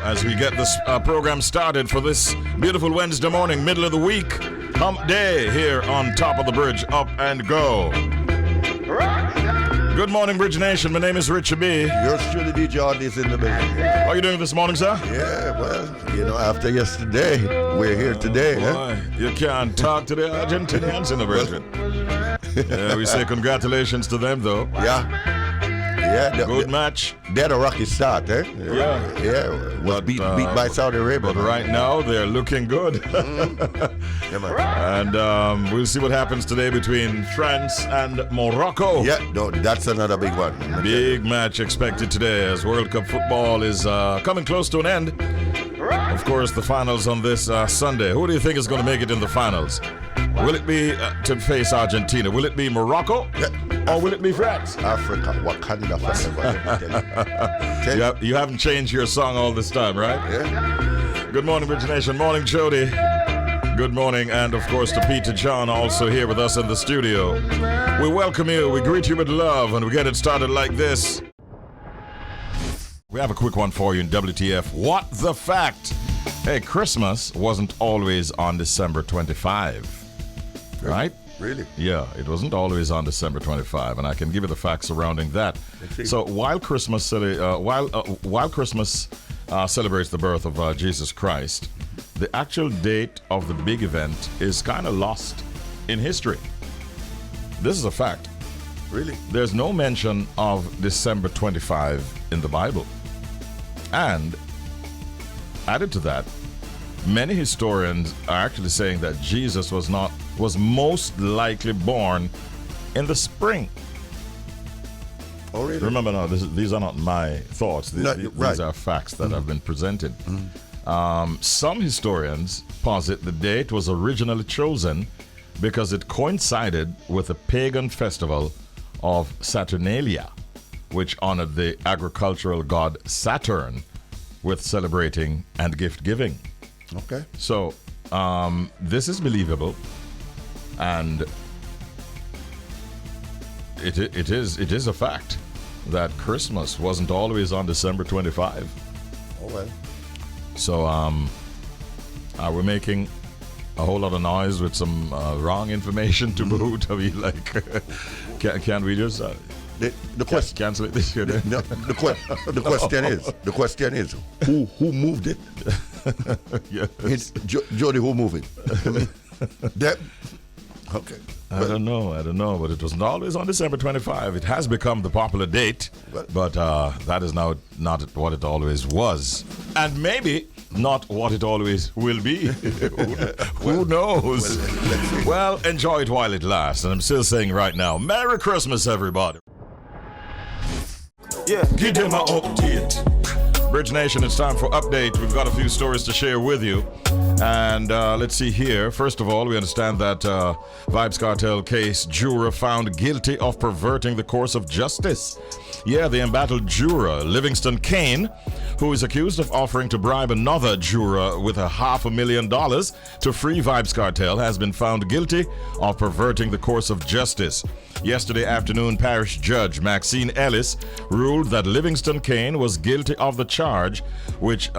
as we get this program started for this beautiful Wednesday morning, middle of the week, hump day here on Top of the Bridge, up and go. Good morning, Bridge Nation. My name is Richie B. Yours truly, DJ Artiste in the building. How are you doing this morning, sir? Yeah, well, after yesterday, we're here today. Boy, you can't talk to the Argentinians in the Virgin. Yeah, we say congratulations to them, though. Yeah. Good match. They had a rocky start, eh? Yeah. Was beat by Saudi Arabia. But right now, they're looking good. Yeah, man. And we'll see what happens today between France and Morocco. Yeah, no, that's another big one. Big match expected today as World Cup football is coming close to an end. Of course, the finals on this Sunday. Who do you think is going to make it in the finals? Will it be to face Argentina? Will it be Morocco? Yeah. Or will it be France? Africa, Wakanda forever. You haven't changed your song all this time, right? Yeah. Good morning, Bridge Nation. Morning, Jody. Good morning, and of course to Peter John, also here with us in the studio. We welcome you, we greet you with love, and we get it started like this. We have a quick one for you in WTF. What the fact? Hey, Christmas wasn't always on December 25. Right? Really? Yeah, it wasn't always on December 25, and I can give you the facts surrounding that. So while Christmas celebrates the birth of Jesus Christ, the actual date of the big event is kind of lost in history. This is a fact. Really? There's no mention of December 25 in the Bible. And added to that, many historians are actually saying that Jesus was most likely born in the spring. Oh, really? Remember now, these are not my thoughts. These are facts that have been presented. Some historians posit the date was originally chosen because it coincided with a pagan festival of Saturnalia, which honored the agricultural god Saturn with celebrating and gift giving. Okay. So this is believable, and it is a fact that Christmas wasn't always on December 25. Oh well. So are we making a whole lot of noise with some wrong information to boot? I mean, like, can we just the question cancel it this year? The question is who moved it? Yes. It's Jody, who moved it? Okay. I don't know, but it wasn't always on December 25. It has become the popular date, but that is now not what it always was. And maybe not what it always will be. Who knows? Well, enjoy it while it lasts. And I'm still saying right now, Merry Christmas, everybody. Yeah, give them an update. Bridge Nation, it's time for update. We've got a few stories to share with you. And let's see here. First of all, we understand that Vybz Kartel case juror found guilty of perverting the course of justice. Yeah, the embattled juror, Livingston Kane, who is accused of offering to bribe another juror with $500,000 to free Vybz Kartel, has been found guilty of perverting the course of justice. Yesterday afternoon, Parish Judge Maxine Ellis ruled that Livingston Kane was guilty of the charge, which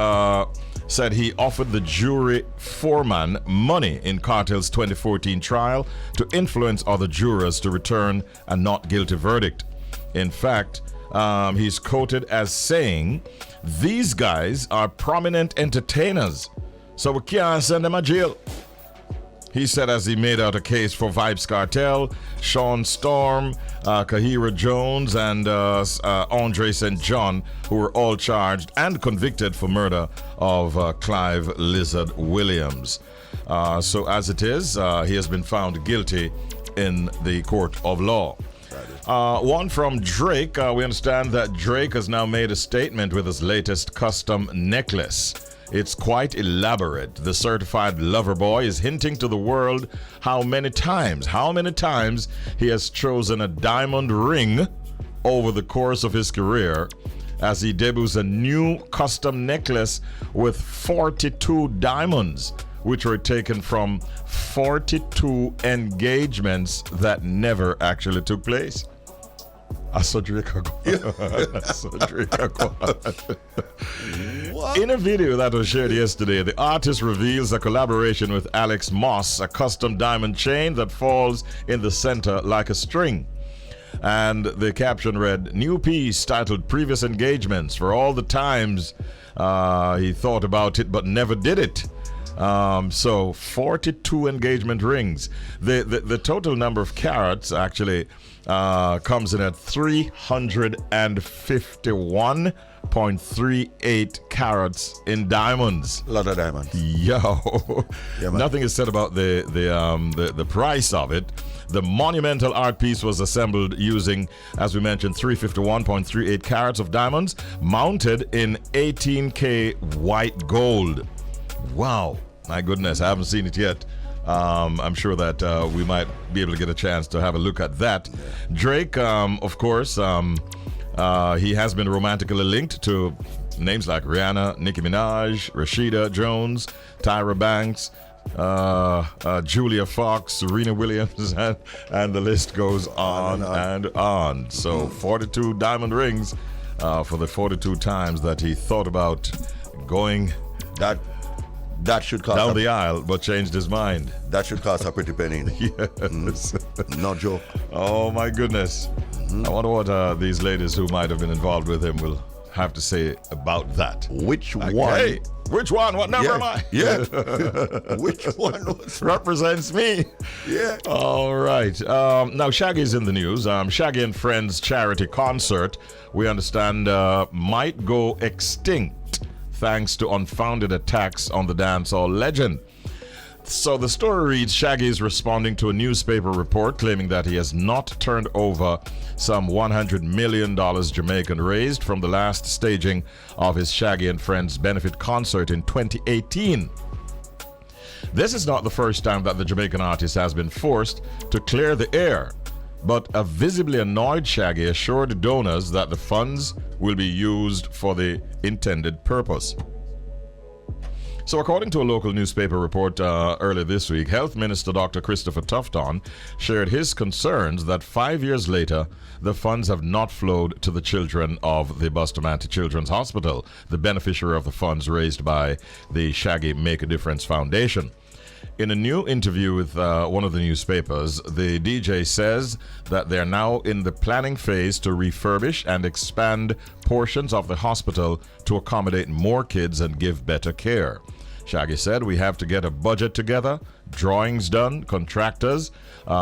said he offered the jury foreman money in Kartel's 2014 trial to influence other jurors to return a not guilty verdict. In fact, he's quoted as saying, "These guys are prominent entertainers, so we can't send them to jail." He said as he made out a case for Vybz Kartel, Sean Storm, Kahira Jones, and Andre St. John, who were all charged and convicted for murder of Clive Lizard Williams. So as it is, he has been found guilty in the court of law. One from Drake. We understand that Drake has now made a statement with his latest custom necklace. It's quite elaborate. The certified lover boy is hinting to the world how many times he has chosen a diamond ring over the course of his career, as he debuts a new custom necklace with 42 diamonds, which were taken from 42 engagements that never actually took place. I saw Drake. What? In a video that was shared yesterday, the artist reveals a collaboration with Alex Moss, a custom diamond chain that falls in the center like a string. And the caption read, "New piece titled Previous Engagements for all the times he thought about it but never did it." So 42 engagement rings. The total number of carats actually comes in at 351.38 carats in diamonds. A lot of diamonds. Yo, Yeah, man. nothing is said about the price of it. The monumental art piece was assembled using, as we mentioned, 351.38 carats of diamonds, mounted in 18K white gold. Wow, my goodness, I haven't seen it yet. I'm sure that we might be able to get a chance to have a look at that. Drake, of course, he has been romantically linked to names like Rihanna, Nicki Minaj, Rashida Jones, Tyra Banks, Julia Fox, Serena Williams, and the list goes on and on. So 42 diamond rings for the 42 times that he thought about going That should cost down the aisle, but changed his mind. That should cost a pretty penny. Yes. No joke. Oh my goodness. I wonder what these ladies who might have been involved with him will have to say about that. Which Like, one? hey, which one? What number am I? Yeah. Which one was? Represents me. Yeah. All right. Now, Shaggy's in the news. Shaggy and Friends charity concert, we understand, might go extinct thanks to unfounded attacks on the dancehall legend. So the story reads, Shaggy is responding to a newspaper report claiming that he has not turned over some $100 million Jamaican raised from the last staging of his Shaggy and Friends benefit concert in 2018. This is not the first time that the Jamaican artist has been forced to clear the air, but a visibly annoyed Shaggy assured donors that the funds will be used for the intended purpose. So according to a local newspaper report earlier this week, Health Minister Dr. Christopher Tufton shared his concerns that 5 years later, the funds have not flowed to the children of the Bustamante Children's Hospital, the beneficiary of the funds raised by the Shaggy Make a Difference Foundation. In a new interview with one of the newspapers, the DJ says that they're now in the planning phase to refurbish and expand portions of the hospital to accommodate more kids and give better care. Shaggy said, "We have to get a budget together, drawings done, contractors,"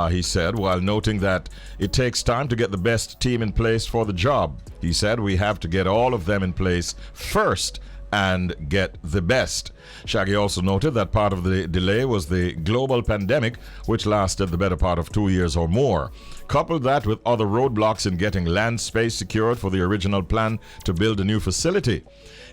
he said, while noting that it takes time to get the best team in place for the job. He said, "We have to get all of them in place first and get the best." Shaggy also noted that part of the delay was the global pandemic, which lasted the better part of 2 years or more. Coupled that with other roadblocks in getting land space secured for the original plan to build a new facility.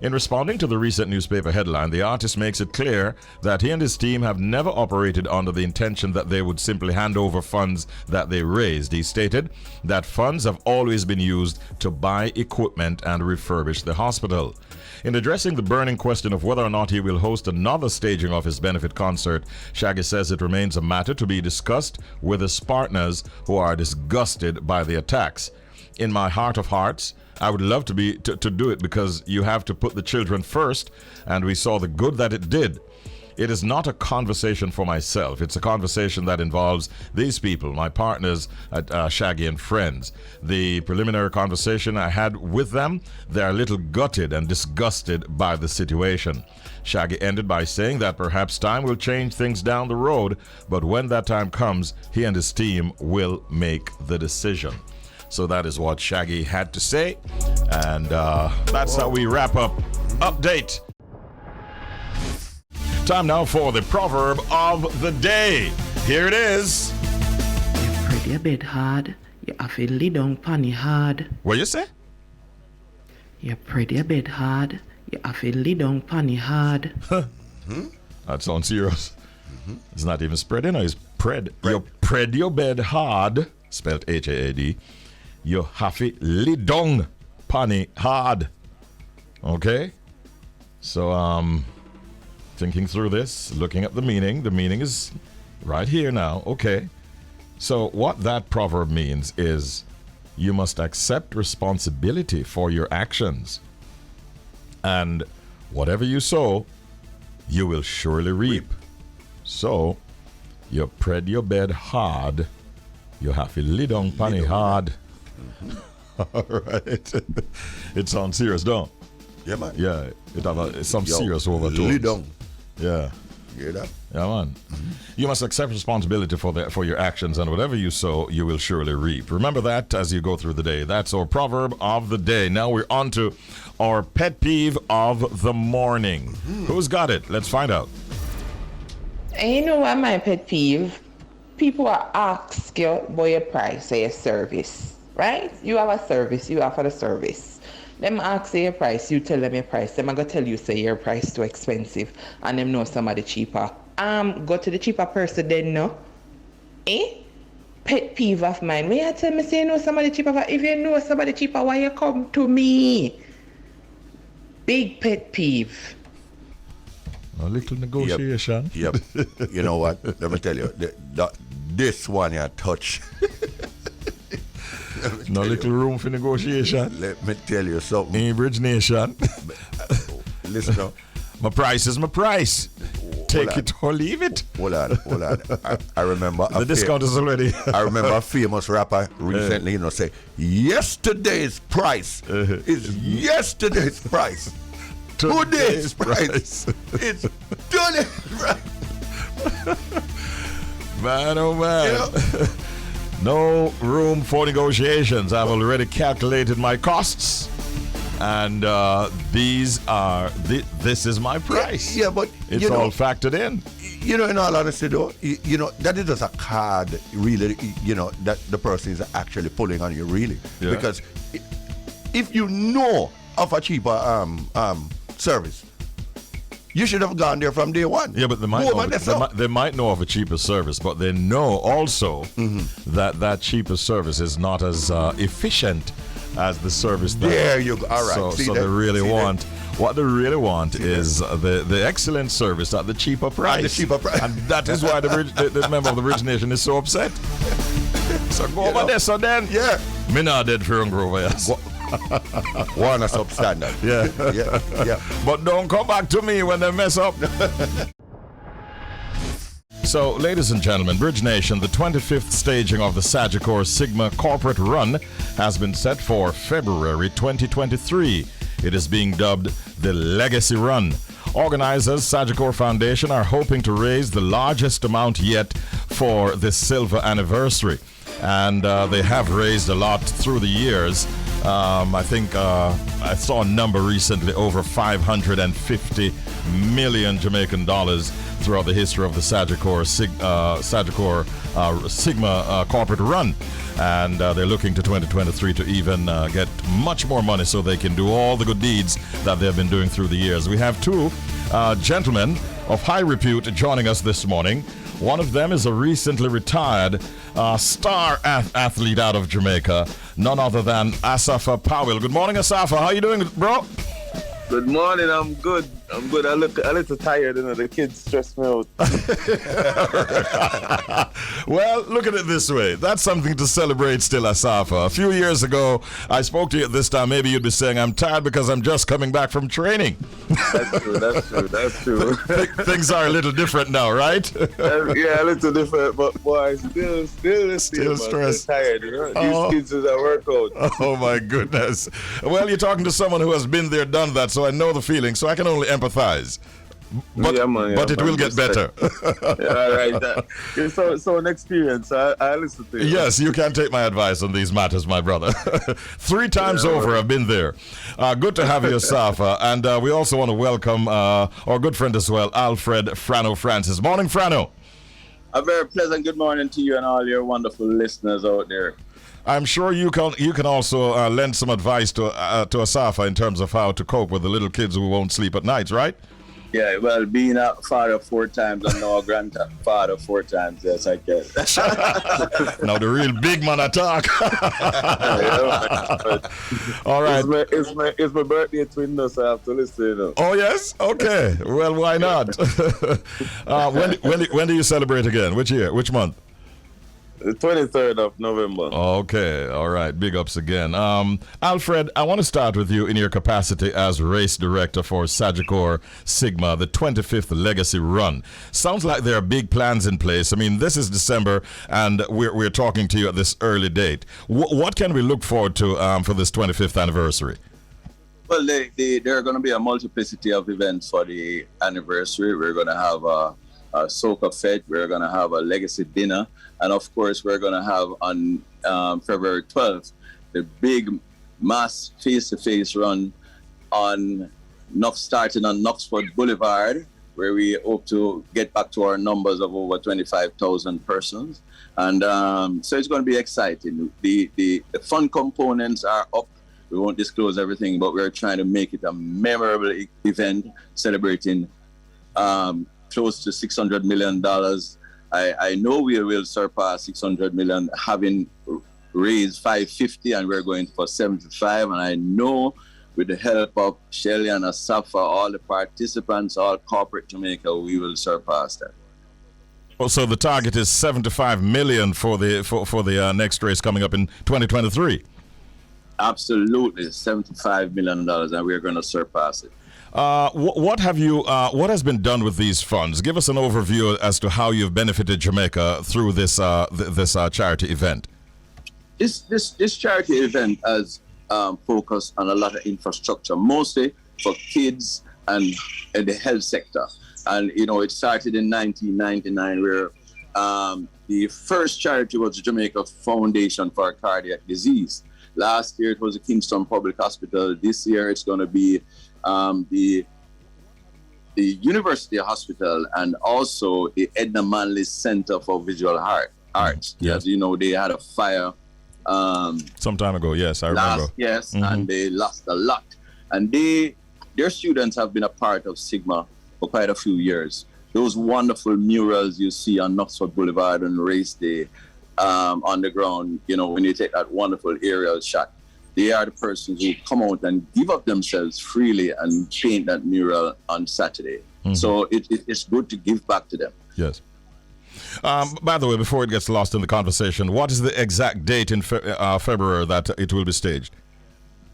In responding to the recent newspaper headline, the artist makes it clear that he and his team have never operated under the intention that they would simply hand over funds that they raised. He stated that funds have always been used to buy equipment and refurbish the hospital. In addressing the burning question of whether or not he will host another staging of his benefit concert, Shaggy says it remains a matter to be discussed with his partners who are disgusted by the attacks. In my heart of hearts, I would love to do it because you have to put the children first, and we saw the good that it did. It is not a conversation for myself. It's a conversation that involves these people, my partners at Shaggy and Friends. The preliminary conversation I had with them, they're a little gutted and disgusted by the situation. Shaggy ended by saying that perhaps time will change things down the road, but when that time comes, he and his team will make the decision. So that is what Shaggy had to say, and that's how we wrap up Update. Time now for the proverb of the day. Here it is. You spread your bed hard, you have to lay down panny hard. What you say? You spread your bed hard, you have to lay down panny hard. That sounds serious. It's not even spreading, it's pred. You spread your bed hard, spelled H-A-A-D. You have to lay down panny hard. Okay? So, thinking through this, looking at the meaning is right here now. Okay. So what that proverb means is you must accept responsibility for your actions. And whatever you sow, you will surely reap. So, you spread your bed hard. You have to lay down on it hard. All right. It sounds serious, don't it? Yeah, man. Yeah, it have some serious overtones. Lay down. Yeah. You hear that? Yeah, man. You must accept responsibility for your actions, and whatever you sow, you will surely reap. Remember that as you go through the day. That's our proverb of the day. Now we're on to our pet peeve of the morning. Who's got it? Let's find out. And you know what my pet peeve? People are ask you about your price or your service, right? You have a service, you offer the service. Them ask you your price, you tell them your price. Them are going to tell you, say your price too expensive, and them know somebody cheaper. Go to the cheaper person then, no? Pet peeve of mine. When you tell me, say you know somebody cheaper, if you know somebody cheaper, why you come to me? Big pet peeve. A little negotiation. Yep. You know what? Let me tell you. This one you touch. No little room for negotiation. Let me tell you something. In Bridge Nation. Listen now. My price is my price. Take it or leave it. Hold on. I remember the discount is already. I remember a famous rapper recently, say, yesterday's price is yesterday's price. Today's price is today's price. Man, oh man. Yeah. No room for negotiations. I've already calculated my costs. And this is my price. Yeah, but it's all factored in. You know, in all honesty, though, you know that is just a card, really. You know that the person is actually pulling on you, really, because if you know of a cheaper service, you should have gone there from day one. Yeah, but they might know of a cheaper service, but they know also that cheaper service is not as efficient as the service that. There you go. All right. So they really want. What they really want is the excellent service at the cheaper price. And that is why the member of the Rich Nation is so upset. So go over there, so then. Yeah. Me not dead for hungry over here. One a substandard. Yeah. But don't come back to me when they mess up. So, ladies and gentlemen, Bridge Nation, the 25th staging of the Sagicor Sigma corporate run has been set for February 2023. It is being dubbed the Legacy Run. Organizers, Sagicor Foundation, are hoping to raise the largest amount yet for this silver anniversary. And they have raised a lot through the years. I think I saw a number recently, over 550 million Jamaican dollars throughout the history of the Sagicor Sigma corporate run. And they're looking to 2023 to even get much more money so they can do all the good deeds that they've been doing through the years. We have two gentlemen of high repute joining us this morning. One of them is a recently retired star athlete out of Jamaica, none other than Asafa Powell. Good morning, Asafa. How you doing, bro? Good morning. I'm good. I look a little tired, and the kids stress me out. Well, look at it this way. That's something to celebrate still, Asafa. A few years ago, I spoke to you at this time. Maybe you'd be saying, I'm tired because I'm just coming back from training. That's true. Things are a little different now, right? Yeah, a little different, but boy, still stressed. Still tired, you know? These kids is a workout. Oh, my goodness. Well, you're talking to someone who has been there, done that, so I know the feeling, so I can only empathize. But it will get better. All right. It's an experience. I listen to you. Yes, you can take my advice on these matters, my brother. 3 times over, I've been there. Good to have you, Asafa. And we also want to welcome our good friend as well, Alfred Frano Francis. Morning, Frano. A very pleasant good morning to you and all your wonderful listeners out there. I'm sure you can also lend some advice to Asafa in terms of how to cope with the little kids who won't sleep at nights, right? Yeah, well, being a father 4 times and now a grandfather 4 times, yes, I guess. Now the real big man attack. All right. It's my birthday twin, so I have to listen. You know. Oh yes, okay. Well, why not? When do you celebrate again? Which year? Which month? The 23rd of November. Okay, all right. Big ups again. Alfred, I want to start with you in your capacity as race director for Sagicor Sigma, the 25th Legacy Run. Sounds like there are big plans in place. I mean, this is December, and we're talking to you at this early date. What can we look forward to for this 25th anniversary? Well, there are going to be a multiplicity of events for the anniversary. We're going to have a soca fete. We're going to have a legacy dinner. And of course, we're going to have on February 12th, the big mass face-to-face run starting on Knoxford Boulevard, where we hope to get back to our numbers of over 25,000 persons. And so it's going to be exciting. The fun components are up. We won't disclose everything, but we're trying to make it a memorable event celebrating close to $600 million. I know we will surpass 600 million, having raised 550, and we're going for 75. And I know with the help of Shelly and Asafa, all the participants, all corporate Jamaica, we will surpass that. Oh, so the target is 75 million for the next race coming up in 2023. Absolutely, $75 million, and we're going to surpass it. What has been done with these funds? Give us an overview as to how you've benefited Jamaica through this charity event. This charity event has focused on a lot of infrastructure, mostly for kids and in the health sector. And you know, it started in 1999, where the first charity was the Jamaica Foundation for Cardiac Disease. Last year it was the Kingston Public Hospital. This year it's going to be the University Hospital, and also the Edna Manley Center for Visual Arts. Yes. As you know, they had a fire some time ago. Yes, I remember. Yes, and they lost a lot. And their students have been a part of Sigma for quite a few years. Those wonderful murals you see on Knoxford Boulevard on race day, on the ground, you know, when you take that wonderful aerial shot, they are the persons who come out and give up themselves freely and paint that mural on Saturday. Mm-hmm. So it's good to give back to them. Yes. By the way, before it gets lost in the conversation, what is the exact date in February that it will be staged?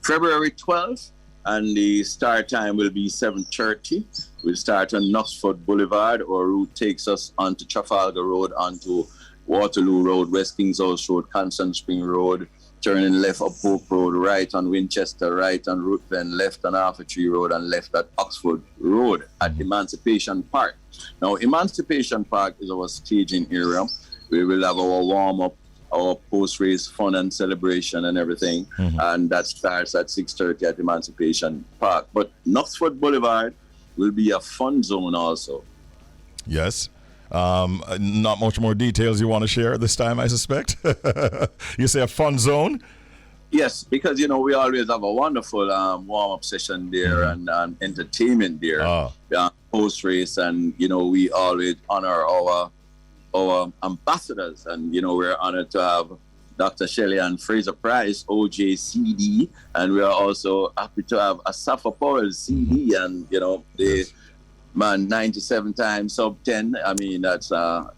February 12th, and the start time will be 7:30. We'll start on Knoxford Boulevard. Our route takes us onto Trafalgar Road, onto Waterloo Road, West Kings House Road, Constant Spring Road, turning left up Pope Road, right on Winchester, right on Ruthven, left on Arthur Tree Road, and left at Oxford Road at Emancipation Park. Now, Emancipation Park is our staging area. We will have our warm-up, our post-race fun and celebration and everything, and that starts at 6:30 at Emancipation Park. But Knoxford Boulevard will be a fun zone also. Yes. Not much more details you want to share this time, I suspect. You say a fun zone? Yes, because, you know, we always have a wonderful warm-up session there and entertainment there post-race. And, you know, we always honor our ambassadors. And, you know, we're honored to have Dr. Shelley and Fraser Price, OJCD. And we are also happy to have Asafa Powell, CD. And, you know, man, 97 times sub 10. I mean, that's,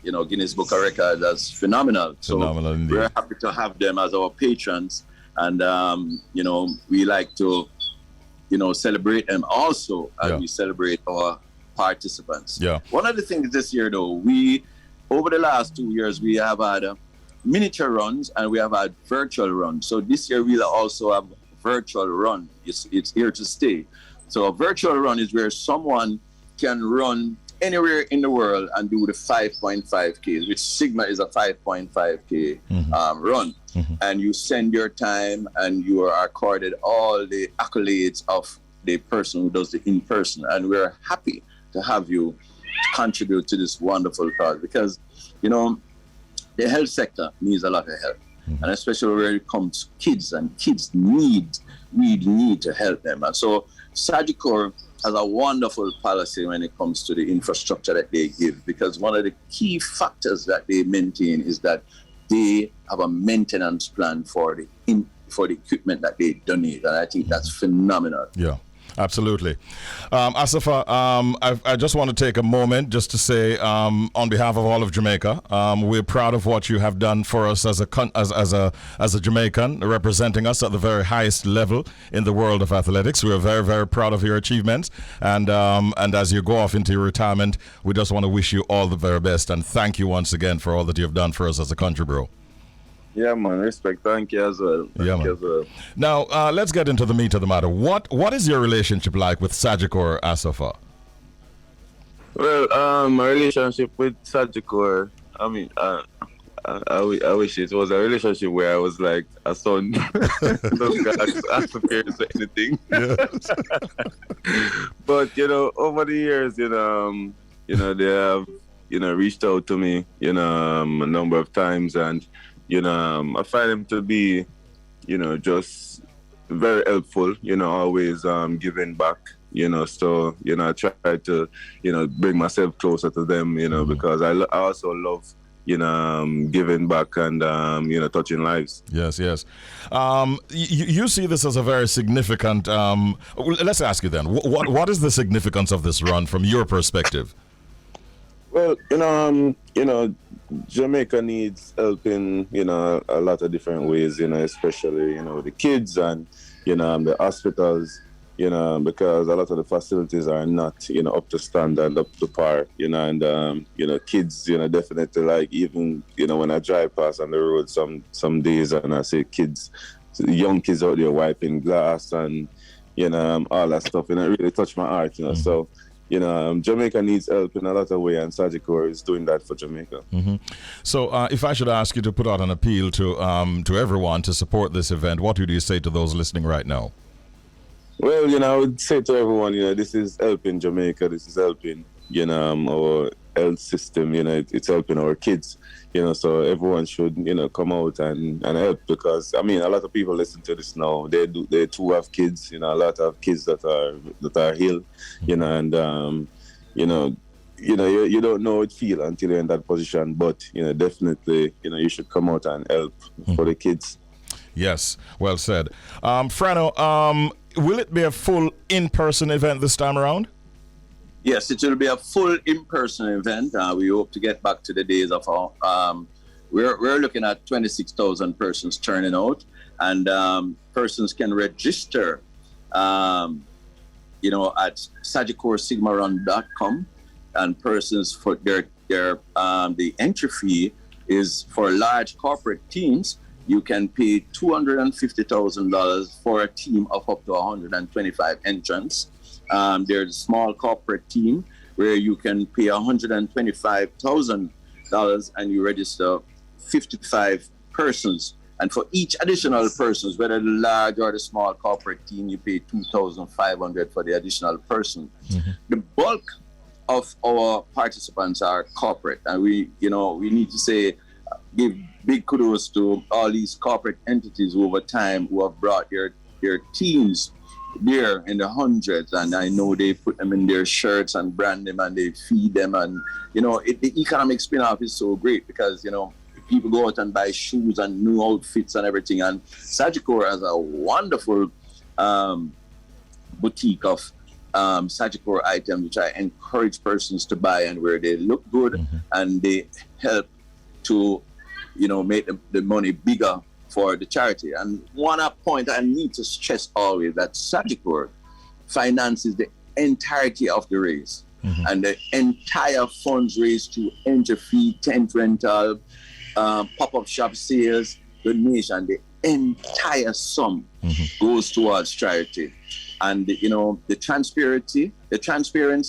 you know, Guinness Book of Records. That's phenomenal. Phenomenal indeed. We're happy to have them as our patrons. And, you know, we like to, you know, celebrate them also as we celebrate our participants. Yeah. One of the things this year, though, over the last 2 years, we have had miniature runs and we have had virtual runs. So this year we'll also have virtual run. It's here to stay. So a virtual run is where someone can run anywhere in the world and do the 5.5K, which Sigma is a 5.5K run. And you send your time and you are accorded all the accolades of the person who does the in-person. And we're happy to have you contribute to this wonderful cause because, you know, the health sector needs a lot of help. And especially where it comes to kids, and kids we need to help them. And so Sagicor has a wonderful policy when it comes to the infrastructure that they give, because one of the key factors that they maintain is that they have a maintenance plan for the equipment that they donate, and I think that's phenomenal. Yeah. Absolutely. Asafa, I just want to take a moment just to say, on behalf of all of Jamaica, we're proud of what you have done for us as a Jamaican, representing us at the very highest level in the world of athletics. We are very, very proud of your achievements. And as you go off into your retirement, we just want to wish you all the very best. And thank you once again for all that you've done for us as a country, bro. Yeah, man. Respect. Thank you as well. Thank you as well. Now, let's get into the meat of the matter. What is your relationship like with Sagicor, Asafa? Well, my relationship with Sagicor, I mean, I wish it was a relationship where I was like a son. Doesn't ask for parents or anything. Yes. But, over the years, they have, reached out to me, a number of times, and I find them to be, just very helpful, always giving back, so, I try to, bring myself closer to them, because I also love, giving back and, touching lives. Yes. You see this as a very significant, let's ask you then, what is the significance of this run from your perspective? Well, Jamaica needs help in, a lot of different ways, especially, the kids and, the hospitals, because a lot of the facilities are not, up to standard, up to par, and, kids, definitely like even, when I drive past on the road some days and I see kids, young kids out there wiping glass and, all that stuff, it really touched my heart, so. Jamaica needs help in a lot of ways, and Sagicor is doing that for Jamaica. Mm-hmm. So, if I should ask you to put out an appeal to everyone to support this event, what would you say to those listening right now? Well, I would say to everyone, this is helping Jamaica. This is helping, our health system. It's helping our kids. So everyone should, come out and help, because a lot of people listen to this now. They too have kids. A lot of kids that are ill. And you don't know how it feels until you're in that position. But definitely, you should come out and help for the kids. Yes, well said. Frano, will it be a full in-person event this time around? Yes, it will be a full in-person event. We hope to get back to the days of our. We're looking at 26,000 persons turning out, and persons can register, at sagicorsigmarun.com, and persons for their the entry fee is for large corporate teams. You can pay $250,000 for a team of up to 125 entrants. There's a small corporate team where you can pay $125,000 and you register 55 persons. And for each additional persons, whether the large or the small corporate team, you pay $2,500 for the additional person. Mm-hmm. The bulk of our participants are corporate, and we need to say, give big kudos to all these corporate entities over time who have brought their teams there in the hundreds, and I know they put them in their shirts and brand them and they feed them, and the economic spin-off is so great because people go out and buy shoes and new outfits and everything, and Sagicor has a wonderful boutique of Sagicor items which I encourage persons to buy, and where they look good, mm-hmm. and they help to make the money bigger for the charity. And one point I need to stress always that Sagicor finances the entirety of the race, mm-hmm. and the entire funds raised to entry fee, tent rental, pop-up shop sales, donation, the entire sum mm-hmm. goes towards charity. And the transparency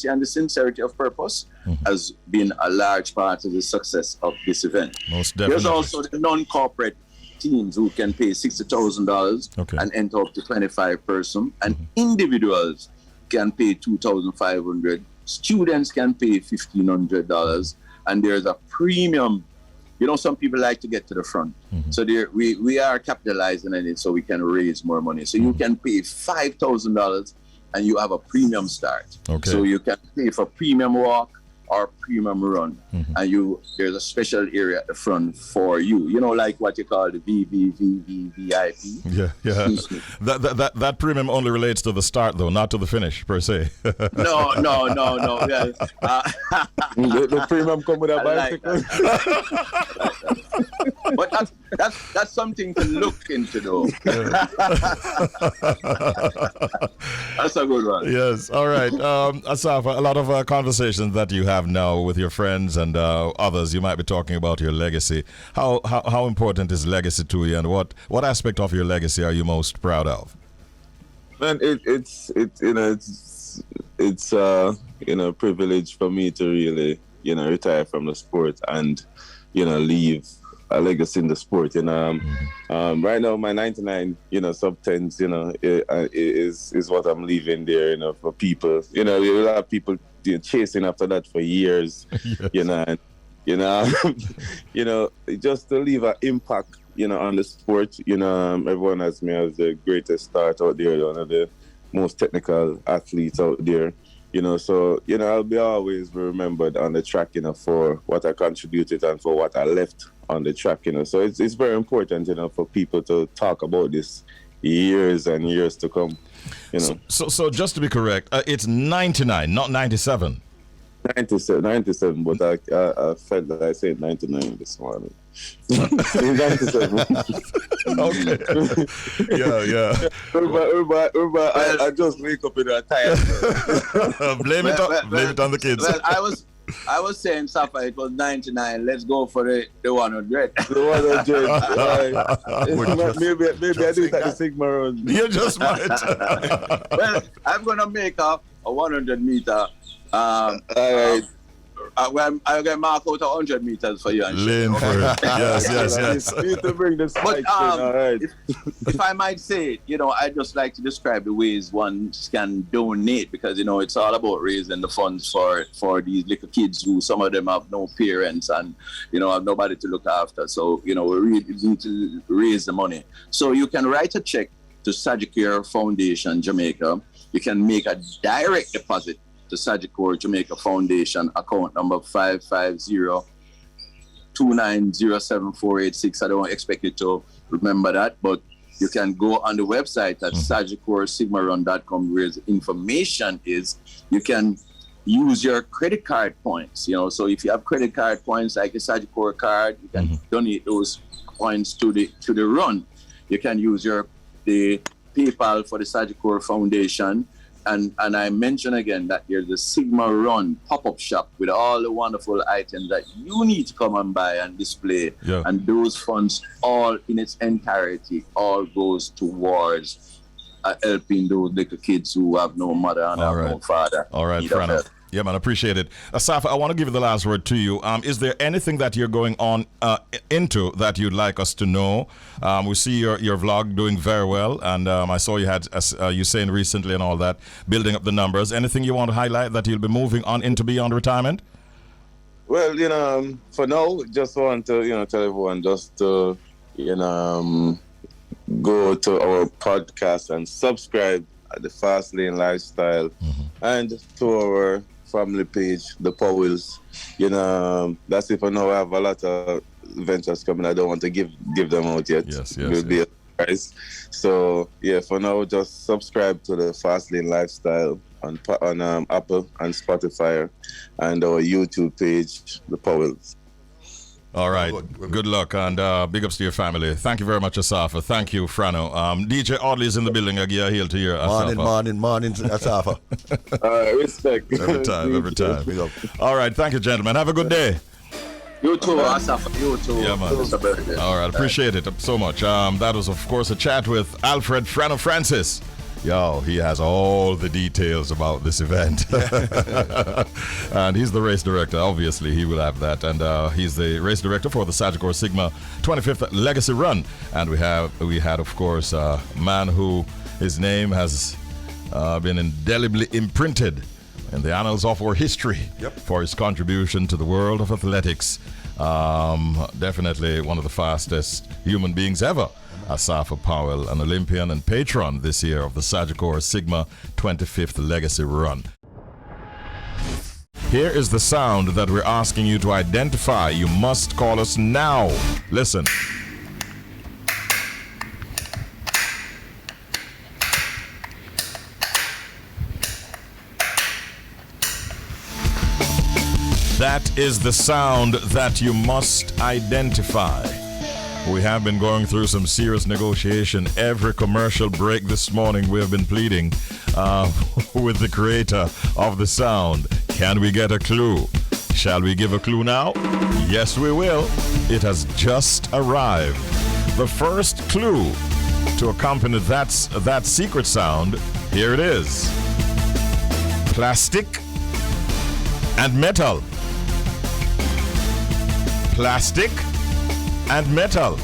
and the sincerity of purpose mm-hmm. has been a large part of the success of this event. Most definitely. There's also the non-corporate teams who can pay $60,000 and enter up to 25 person, and mm-hmm. individuals can pay $2,500. Students can pay $1,500, and there's a premium. Some people like to get to the front. Mm-hmm. So we are capitalizing on it so we can raise more money. So you can pay $5,000 and you have a premium start. Okay. So you can pay for premium walk or premium run, and there's a special area at the front for you. You know, like what you call the VIP. Yeah. That premium only relates to the start, though, not to the finish per se. No. Yeah. The premium come with a I like bicycle. But that's something to look into, though. That's a good one. Yes. All right. Asafa, a lot of conversations that you have now with your friends and others, you might be talking about your legacy. How important is legacy to you, and what aspect of your legacy are you most proud of? Man, it's a privilege for me to really, retire from the sport and, leave a legacy in the sport. Right now my 99, sub-10s, is what I'm leaving there, for people. A lot of people chasing after that for years, Yes. Just to leave an impact, on the sport. Everyone has me as the greatest start out there, one of the most technical athletes out there. So I'll be always remembered on the track, for what I contributed and for what I left on the track, So it's very important, for people to talk about this years and years to come, So just to be correct, it's 99, not 97. 97, but I felt that I said 99 this morning. 97. Okay. Yeah. I just wake up in a tired. Blame it on the kids. Well, I was saying, Safa, it was 99. Let's go for the 100. The 100. Maybe I do it at the Sigma run. You just might. Well, I'm gonna make a 100 meter. All right. I'm gonna mark out 100 meters for you. And Lean for it. Yes. You need to bring the spikes in, all right. If I might say, I just like to describe the ways one can donate, because it's all about raising the funds for these little kids who, some of them have no parents and have nobody to look after. So we really need to raise the money. So you can write a check to Sagicor Foundation Jamaica. You can make a direct deposit to Sagicor Jamaica Foundation, account number 550-2907-486. I don't expect you to remember that, but you can go on the website at sagicorsigmarun.com, where the information is. You can use your credit card points, so if you have credit card points like a Sagicor card, you can donate those points to the run. You can use the PayPal for the Sagicor Foundation. And I mention again that there's a Sigma Run pop-up shop with all the wonderful items that you need to come and buy and display. Yeah. And those funds, all in its entirety, all goes towards helping those little kids who have no mother and no father. All right, Frano. Yeah, man, appreciate it. Asafa, I want to give the last word to you. Is there anything that you're going on into that you'd like us to know? We see your vlog doing very well, and I saw you had you saying recently and all that, building up the numbers. Anything you want to highlight that you'll be moving on into beyond retirement? Well, for now, just want to tell everyone just to go to our podcast and subscribe at the Fast Lane Lifestyle and to our family page, the Powells. That's it for now. I have a lot of ventures coming. I don't want to give them out yet. Yes. Will be a surprise. So for now, just subscribe to the Fast Lane Lifestyle on Apple and Spotify, and our YouTube page, the Powells. All right. Good luck, and big ups to your family. Thank you very much, Asafa. Thank you, Frano. DJ Audley is in the building. I give a hail to you, Asafa. Morning, Asafa. Respect. Every time. Big up. All right. Thank you, gentlemen. Have a good day. You too, Asafa. You too. Yeah, man. It's a birthday. All right. Appreciate it so much. That was, of course, a chat with Alfred Frano Francis. He has all the details about this event. And he's the race director. Obviously, he will have that. And he's the race director for the Sagicor Sigma 25th Legacy Run. And we had, of course, a man who his name has been indelibly imprinted in the annals of our history for his contribution to the world of athletics. Definitely one of the fastest human beings ever. Asafa Powell, an Olympian and patron this year of the Sagicor Sigma 25th Legacy Run. Here is the sound that we're asking you to identify. You must call us now. Listen. That is the sound that you must identify. We have been going through some serious negotiation. Every commercial break this morning, we have been pleading with the creator of the sound. Can we get a clue? Shall we give a clue now? Yes, we will. It has just arrived. The first clue to accompany that secret sound, here it is. Plastic and metal. Plastic and metal.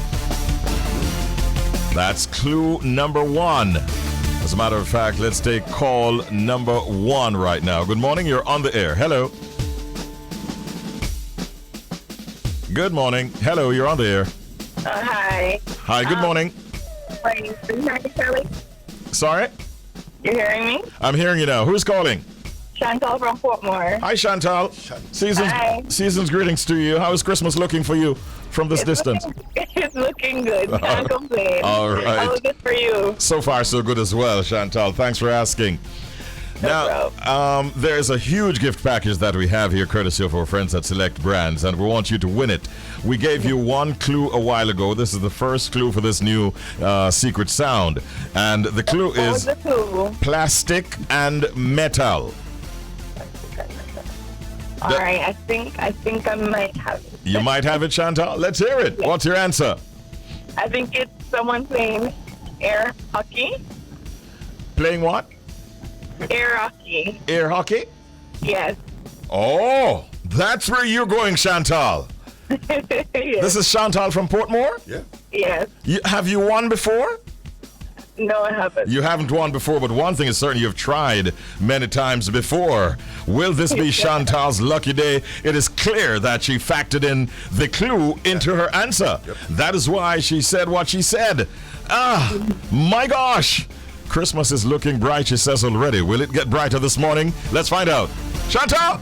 That's clue number 1. As a matter of fact, let's take call number 1 right now. Good morning, you're on the air. Hello. Good morning. Hello, you're on the air. Hi. Hi, good morning. Wait, can you hear me, Shirley? Sorry? You hearing me? I'm hearing you now. Who's calling? Chantal from Portmore. Hi, Chantal. Season's greetings to you. How is Christmas looking for you from this distance? It's looking good. Can't complain. All right. How is it for you? So far, so good as well, Chantal. Thanks for asking. Now, there's a huge gift package that we have here, courtesy of our friends at Select Brands, and we want you to win it. We gave you one clue a while ago. This is the first clue for this new secret sound. And the clue is the clue? Plastic and metal. All right, I think I might have it. You might have it, Chantal. Let's hear it. What's your answer? I think it's someone playing air hockey. Playing what? Air hockey. Air hockey? Yes. Oh, that's where you're going, Chantal. Yes. This is Chantal from Portmore? Yeah. Yes. Have you won before? No, I haven't. You haven't won before, but one thing is certain, you've tried many times before. Will this be Chantal's lucky day? It is clear that she factored in the clue into her answer. Yep. That is why she said what she said. My gosh. Christmas is looking bright, she says already. Will it get brighter this morning? Let's find out. Chantal!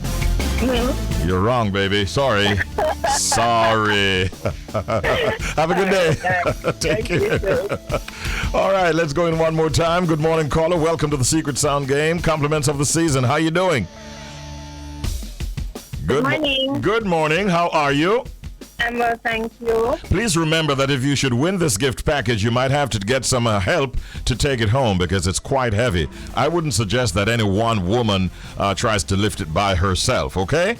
Mm-hmm. You're wrong, baby. Sorry. Sorry. Have a good day. Take care. All right, let's go in one more time. Good morning, caller. Welcome to the Secret Sound Game. Compliments of the season. How you doing? Good morning. Good morning. How are you? I'm well, thank you. Please remember that if you should win this gift package, you might have to get some help to take it home because it's quite heavy. I wouldn't suggest that any one woman tries to lift it by herself, okay?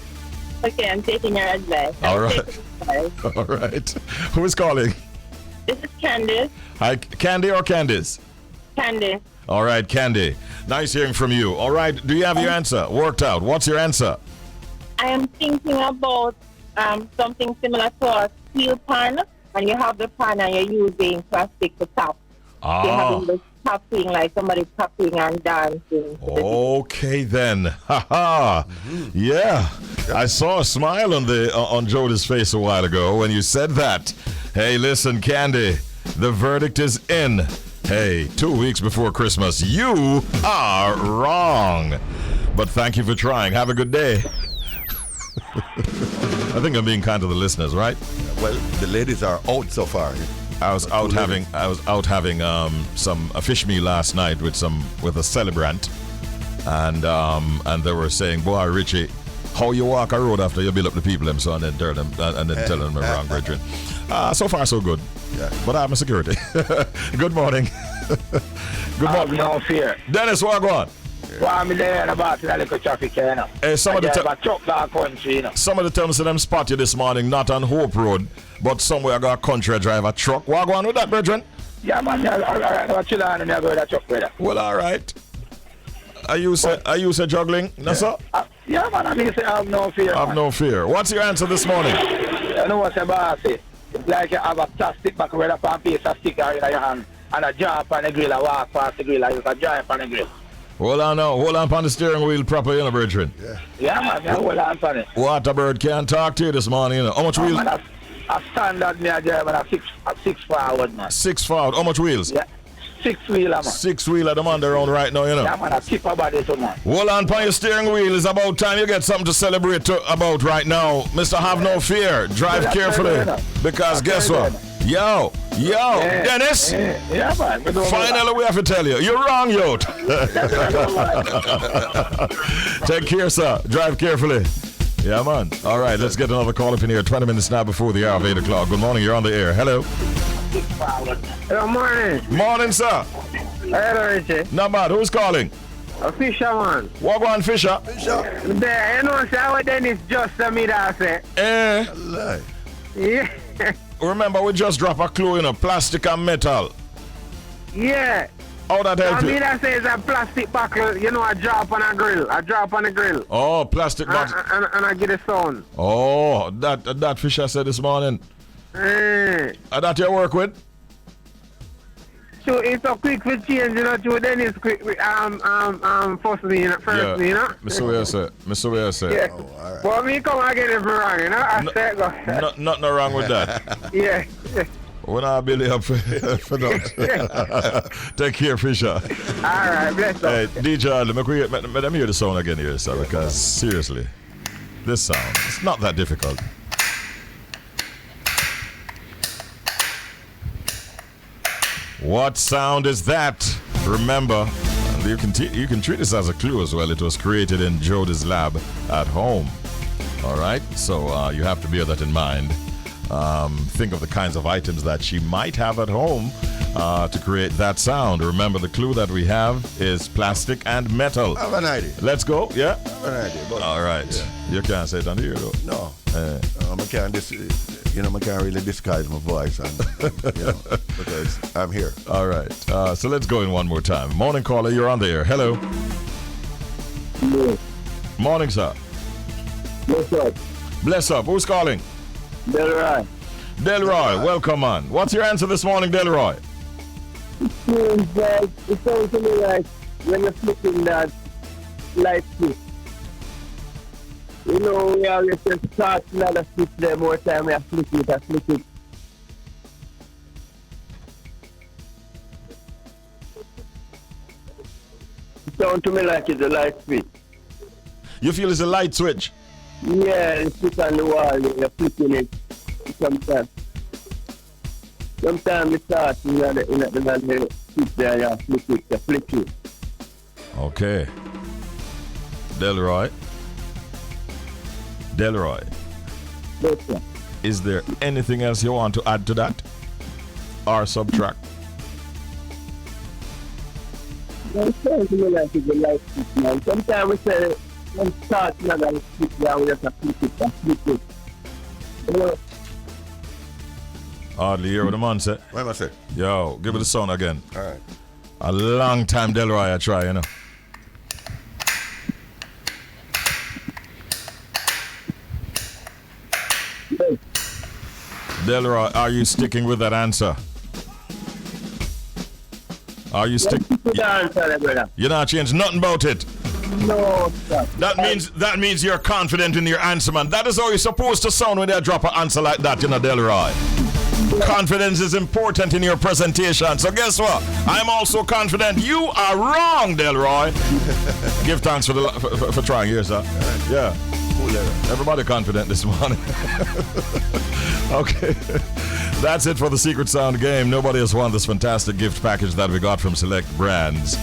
Okay, I'm taking your advice. All right. All right. Who is calling? This is Candice. Hi, Candy or Candice? Candice. All right, Candy. Nice hearing from you. All right, do you have your answer worked out? What's your answer? I am thinking about something similar to a steel pan, and you have the pan and you're using plastic to tap. You're having the tapping, like somebody tapping and dancing. Okay then. Haha. Yeah. I saw a smile on Jody's face a while ago when you said that. Hey, listen, Candy, the verdict is in. Hey, 2 weeks before Christmas, you are wrong. But thank you for trying. Have a good day. I think I'm being kind to the listeners, right? Well, the ladies are out so far. I was out having some a fish meal last night with a celebrant, and they were saying, "Boy, Richie, how you walk a road after you build up the people them so and then tell them they're wrong, brethren." So far so good. Yeah. But I'm a security. Good morning. Good morning. No fear. Dennis, what go on? Well, I'm there about the little traffic here, you know. Hey, some of the tell me them spot you this morning, not on Hope Road, but somewhere I got a country drive a truck. What go on with that, brethren? Yeah, man, I'll chill on and I'll go with that truck, brother. Well, all right. Are you juggling? No, sir? Yeah, man, I mean, I have no fear. I have no fear. What's your answer this morning? You know what I'm saying? It's like you have a plastic back where up and piece of stick in your hand and a jar up on the grill and walk past the grill and you can jar up on the grill. Hold on now. Hold on on the steering wheel proper, you know, brethren. Yeah, man, hold on on it. What a bird can't talk to you this morning, you know. How much wheels? Man, a standard me a drive and a six forward, man. 6 forward. How much wheels? Yeah. 6-wheeler, man. 6-wheeler, them on the road right now, you know. Yeah, man, a tip about this, man. Hold on, upon your steering wheel. It's about time you get something to celebrate about right now. Mr. Have no fear. Drive carefully. Because guess what? Yo, Dennis. Yeah, man. Finally, we have to tell you. You're wrong, yo. Take care, sir. Drive carefully. Yeah, man. All right, let's get another call up in here. 20 minutes now before the hour of 8 o'clock. Good morning. You're on the air. Hello. Good morning. Morning, sir. Hello, Richie. Not bad. Who's calling? A fisherman. Walk on, Fisher. There, you know, say what Dennis just me that say. Yeah. Remember, we just drop a clue, plastic and metal. Yeah. How that help you? Me that say it's a plastic buckle, I drop on a grill. I drop on a grill. Oh, plastic buckle. And I get a sound. Oh, that Fisher said this morning. That you work with? So it's so quick for change, to Dennis quick first me, Mr. Weir say. Yeah. Oh, all right. Well, me come and get it wrong, I said go. Nothing wrong with that. Yeah. We're not building up for that. Take care, Fisher. All right, bless Hey, DJ, let me hear the sound again here, sir, because seriously, this sound, it's not that difficult. What sound is that? Remember, you can treat this as a clue as well. It was created in Jody's lab at home. All right, so you have to bear that in mind. Think of the kinds of items that she might have at home to create that sound. Remember, the clue that we have is plastic and metal. I have an idea. Let's go. Yeah. I have an idea. But all right. Yeah. You can't say it on the air, though. No. I can't really disguise my voice, because I'm here. All right. So let's go in one more time. Morning caller, you're on the air. Hello. Hello. Morning, sir. What's up? Bless up. Who's calling? Delroy. Delroy, welcome on. What's your answer this morning, Delroy? It sounds to me like when you're flipping that light switch. We always just start another switch there more time. We have flip it. It sounds to me like it's a light switch. You feel it's a light switch? Yeah, it's put on the wall, you're flipping it sometimes. Sometimes it starts in the switch there, you flip it. Okay. Delroy. Yes, sir. Is there anything else you want to add to that? Or subtract? It sounds to me like it's a light switch, man. Sometimes we say, when start another switch there, we just flip it. Hardly hear what the man said. What am I say? Yo, give it the sound again. All right. A long time Delroy I try, Delroy, are you sticking with that answer? Are you You're not changing nothing about it. No, sir. That means you're confident in your answer, man. That is how you're supposed to sound when they drop an answer like that, Delroy. Confidence is important in your presentation. So guess what? I'm also confident you are wrong, Delroy. Give thanks for trying here, sir. Yeah. Everybody confident this morning. Okay. That's it for the Secret Sound game. Nobody has won this fantastic gift package that we got from Select Brands.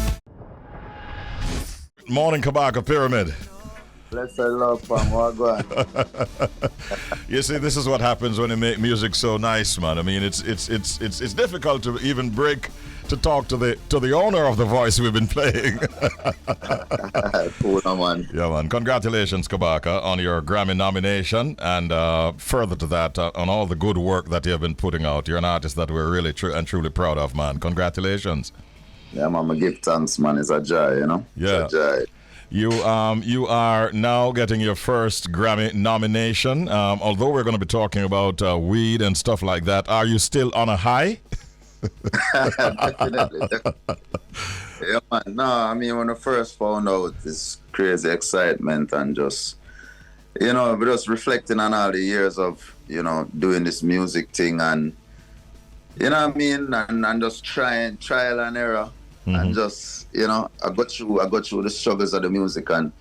Morning, Kabaka Pyramid. Bless the love from Wagwan. You see, this is what happens when you make music so nice, man. I mean, it's difficult to even break to talk to the owner of the voice we've been playing. Cool, man. Yeah, man. Congratulations, Kabaka, on your Grammy nomination, and further to that, on all the good work that you have been putting out. You're an artist that we're really truly proud of, man. Congratulations. Yeah, man. I give thanks, man. It's a joy, Yeah. It's a joy. You are now getting your first Grammy nomination. Although we're going to be talking about weed and stuff like that, are you still on a high? Definitely. Yeah, man. No, I mean, when I first found out this crazy excitement and just reflecting on all the years of, doing this music thing and You know what I mean? And just trial and error. And just, you know, I got through the struggles of the music and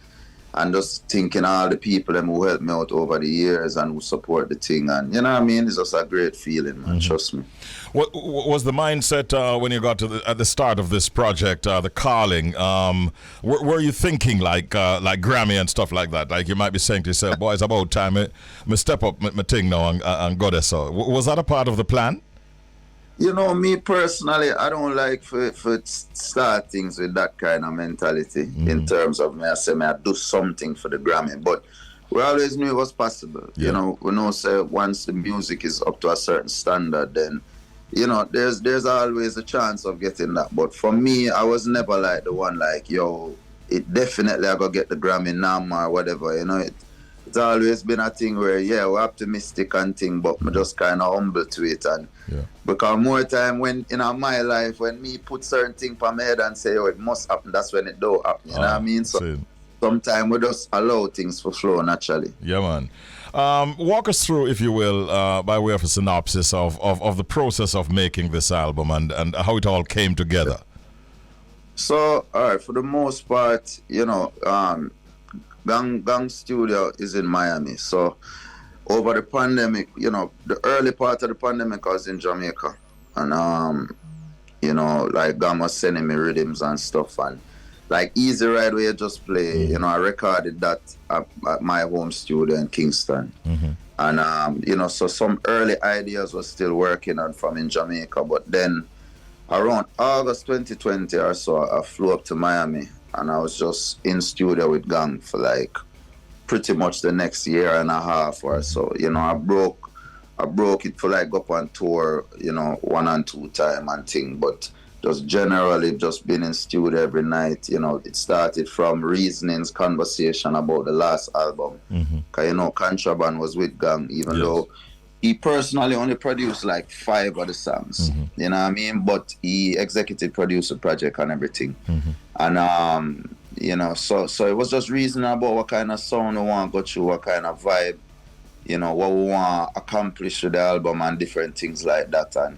just thinking all the people them who helped me out over the years and who support the thing. And you know what I mean? It's just a great feeling, man. Trust me. What was the mindset when you got to at the start of this project, the calling? Were you thinking like Grammy and stuff like that? Like you might be saying to yourself, boy, it's about time me step up my thing now and go there. So was that a part of the plan? You know, me personally, I don't like for start things with that kind of mentality in terms of me I do something for the Grammy, but we always knew it was possible. You know, we know say once the music is up to a certain standard, then you know there's always a chance of getting that. But for me, I was never like the one like, yo, it definitely I go get the Grammy now or whatever. You know, it's always been a thing where we're optimistic and thing, but I'm just kind of humble to it. And because more time when in my life when me put certain things on my head and say, oh, it must happen, that's when it don't happen. You know what I mean? So sometimes we just allow things to flow naturally. Yeah, man. Walk us through, if you will, by way of a synopsis of the process of making this album and how it all came together. So, all right, for the most part, you know, Gang Studio is in Miami. So over the pandemic, you know, the early part of the pandemic I was in Jamaica. And, you know, like Gang was sending me rhythms and stuff. And like Easy Ride where you just play, you know, I recorded that at my home studio in Kingston. And, you know, so some early ideas was still working on from in Jamaica. But then around August 2020 or so, I flew up to Miami. And I was just in studio with Gang for like pretty much the next year and a half or so. You know, I broke it for like up on tour, you know, 1 and 2 time and thing, but just generally just been in studio every night. You know, it started from Reasoning's conversation about the last album. Cause you know, Contraband was with Gang, even though he personally only produced like 5 of the songs. You know what I mean? But he executive produced the project and everything. And you know, so it was just reasoning about what kind of sound we want to go through, what kind of vibe, you know, what we want to accomplish with the album and different things like that. And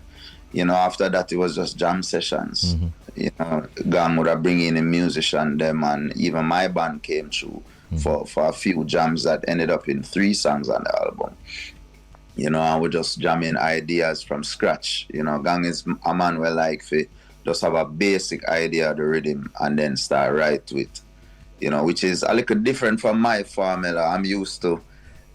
you know, after that it was just jam sessions. You know, Gang would have bring in a musician them, and even my band came through for a few jams that ended up in 3 songs on the album. You know, and we just jamming ideas from scratch. You know, Gang is a man where like just have a basic idea of the rhythm and then start right to it. You know, which is a little different from my formula. I'm used to,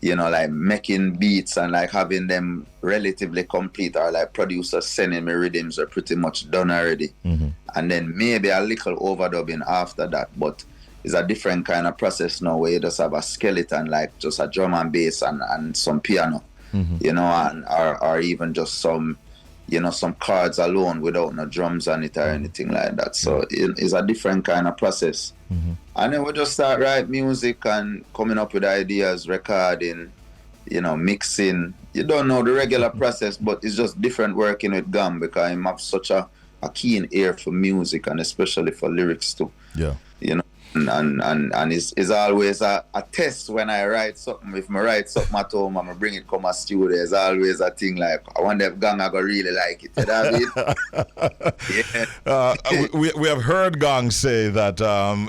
you know, like making beats and like having them relatively complete, or like producers sending me rhythms are pretty much done already. And then maybe a little overdubbing after that. But it's a different kind of process now where you just have a skeleton, like just a drum and bass and some piano. You know, and or even just some, you know, some chords alone without no drums on it or anything like that. So it's a different kind of process. And then we just start writing music and coming up with ideas, recording, you know, mixing. You don't know the regular process, but it's just different working with Gang because I have such a keen ear for music and especially for lyrics too. You know. And it's always a test when I write something. If I write something at home and I bring it come to studio, it's always a thing like, I wonder if Gang are going to really like it. You know what I mean? We have heard Gang say that,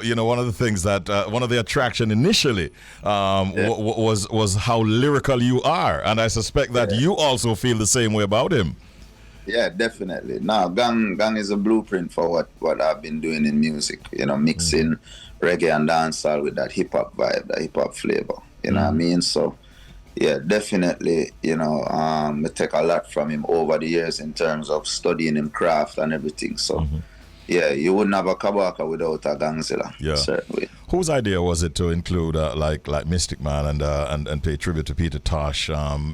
you know, one of the things that, one of the attraction initially was how lyrical you are. And I suspect that you also feel the same way about him. Yeah, definitely. Now, Gang is a blueprint for what I've been doing in music, you know, mixing reggae and dancehall with that hip-hop vibe, that hip-hop flavor, you know what I mean? So, yeah, definitely, you know, I take a lot from him over the years in terms of studying him craft and everything. So, yeah, you wouldn't have a Kabaka without a Gangzilla, certainly. Whose idea was it to include like Mystic Man and pay tribute to Peter Tosh,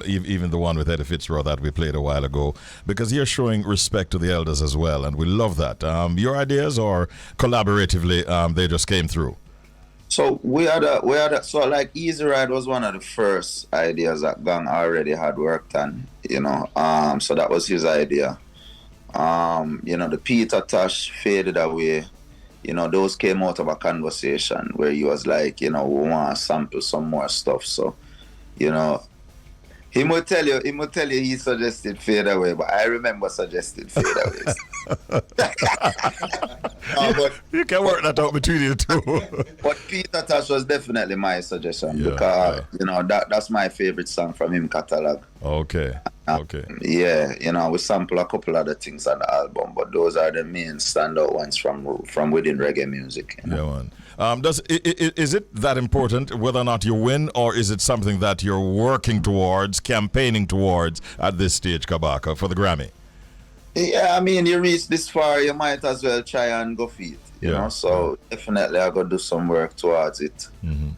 even the one with Eddie Fitzgerald that we played a while ago, because you're showing respect to the elders as well, and we love that. Your ideas, or collaboratively, they just came through? So we had so like Easy Ride was one of the first ideas that Gang already had worked on, you know. So that was his idea. You know, the Peter Tosh Faded Away, you know, those came out of a conversation where he was like, you know, we want to sample some more stuff. So, you know, He will tell you he suggested Fade Away, but I remember suggesting Fade Away. You can work that out between you two. But Peter Tosh was definitely my suggestion because that's my favorite song from him catalog. Okay. Yeah, we sample a couple other things on the album, but those are the main standout ones from within reggae music. Yeah, man. Is it that important whether or not you win, or is it something that you're working towards, campaigning towards at this stage, Kabaka, for the Grammy? Yeah, I mean, you reach this far, you might as well try and go for it, you know. So definitely I got to do some work towards it.